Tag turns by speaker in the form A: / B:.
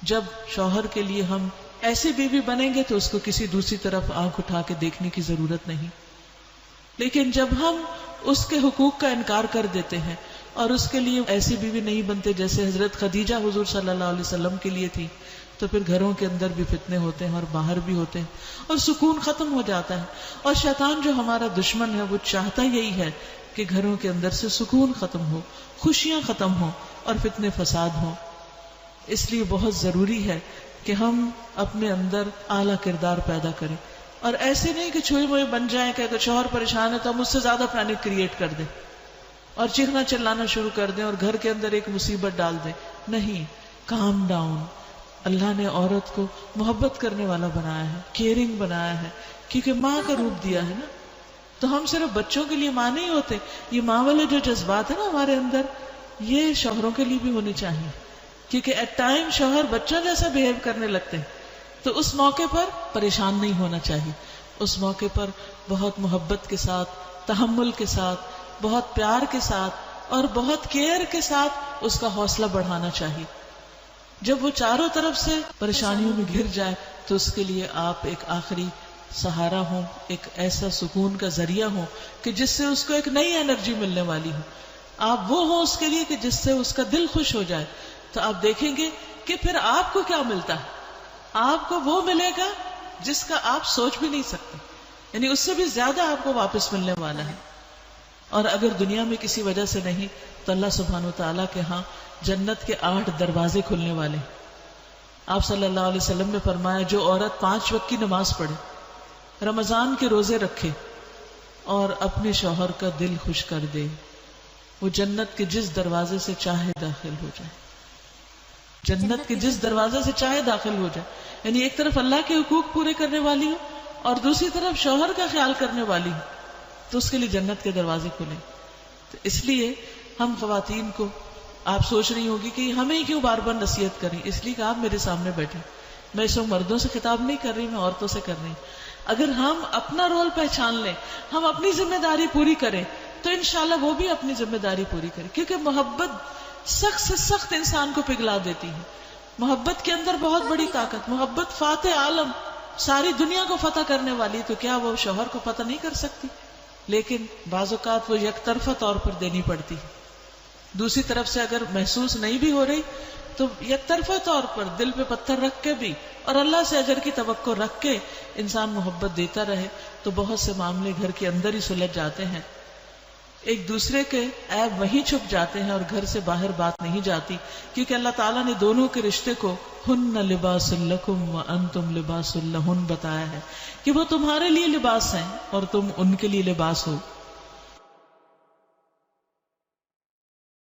A: جب شوہر کے لیے ہم ایسی بیوی بنیں گے تو اس کو کسی دوسری طرف آنکھ اٹھا کے دیکھنے کی ضرورت نہیں. لیکن جب ہم اس کے حقوق کا انکار کر دیتے ہیں اور اس کے لیے ایسی بیوی نہیں بنتے جیسے حضرت خدیجہ حضور صلی اللہ علیہ وسلم کے لیے تھی، تو پھر گھروں کے اندر بھی فتنے ہوتے ہیں اور باہر بھی ہوتے ہیں اور سکون ختم ہو جاتا ہے. اور شیطان جو ہمارا دشمن ہے وہ چاہتا یہی ہے کہ گھروں کے اندر سے سکون ختم ہو، خوشیاں ختم ہوں اور فتنے فساد ہوں. اس لیے بہت ضروری ہے کہ ہم اپنے اندر اعلیٰ کردار پیدا کریں، اور ایسے نہیں کہ چھوئے موئے بن جائیں کہ اگر شوہر پریشان ہے تو ہم اس سے زیادہ پینک کریٹ کر دیں اور چیخنا چلانا شروع کر دیں اور گھر کے اندر ایک مصیبت ڈال دیں. نہیں، کام ڈاؤن. اللہ نے عورت کو محبت کرنے والا بنایا ہے، کیئرنگ بنایا ہے، کیونکہ ماں کا روپ دیا ہے نا. تو ہم صرف بچوں کے لیے ماں نہیں ہوتے. یہ ماں والے جو جذبات ہیں نا ہمارے اندر، یہ شوہروں کے لیے بھی ہونے چاہیے، کیونکہ ایٹ ٹائم شوہر بچوں جیسا بہیو کرنے لگتے ہیں تو اس موقع پر پریشان نہیں ہونا چاہیے. اس موقع پر بہت محبت کے ساتھ، تحمل کے ساتھ، بہت پیار کے ساتھ اور بہت کیئر کے ساتھ اس کا حوصلہ بڑھانا چاہیے. جب وہ چاروں طرف سے پریشانیوں میں گھر جائے تو اس کے لیے آپ ایک آخری سہارا ہوں، ایک ایسا سکون کا ذریعہ ہوں کہ جس سے اس کو ایک نئی انرجی ملنے والی ہو. آپ وہ ہوں اس کے لیے کہ جس سے اس کا دل خوش ہو جائے. تو آپ دیکھیں گے کہ پھر آپ کو کیا ملتا ہے. آپ کو وہ ملے گا جس کا آپ سوچ بھی نہیں سکتے، یعنی اس سے بھی زیادہ آپ کو واپس ملنے والا ہے. اور اگر دنیا میں کسی وجہ سے نہیں تو اللہ سبحانہ وتعالیٰ کے ہاں جنت کے 8 دروازے کھلنے والے. آپ صلی اللہ علیہ وسلم نے فرمایا جو عورت 5 وقت کی نماز پڑھے، رمضان کے روزے رکھے اور اپنے شوہر کا دل خوش کر دے، وہ جنت کے جس دروازے سے چاہے داخل ہو جائے. جنت کے جس دروازے سے چاہے داخل ہو جائے. یعنی ایک طرف اللہ کے حقوق پورے کرنے والی ہو اور دوسری طرف شوہر کا خیال کرنے والی ہو تو اس کے لیے جنت کے دروازے کھلے. تو اس لیے ہم خواتین کو، آپ سوچ رہی ہوگی کہ ہمیں کیوں بار بار نصیحت کریں، اس لیے کہ آپ میرے سامنے بیٹھے. میں اس وقت مردوں سے خطاب نہیں کر رہی، میں عورتوں سے کر رہی ہوں. اگر ہم اپنا رول پہچان لیں، ہم اپنی ذمہ داری پوری کریں تو انشاءاللہ وہ بھی اپنی ذمہ داری پوری کرے. کیونکہ محبت سخت سے سخت انسان کو پگھلا دیتی ہے. محبت کے اندر بہت بڑی طاقت. محبت فاتح عالم، ساری دنیا کو فتح کرنے والی. تو کیا وہ شوہر کو فتح نہیں کر سکتی؟ لیکن بعض اوقات وہ یک طرفہ طور پر دینی پڑتی ہے. دوسری طرف سے اگر محسوس نہیں بھی ہو رہی تو یک طرفہ طور پر دل پہ پتھر رکھ کے بھی اور اللہ سے اجر کی توقع رکھ کے انسان محبت دیتا رہے تو بہت سے معاملے گھر کے اندر ہی سلجھ جاتے ہیں. ایک دوسرے کے عیب وہیں چھپ جاتے ہیں اور گھر سے باہر بات نہیں جاتی، کیونکہ اللہ تعالیٰ نے دونوں کے رشتے کو ہن لباس لکم وانتم لباس لہن بتایا ہے کہ وہ تمہارے لیے لباس ہیں اور تم ان کے لیے لباس ہو.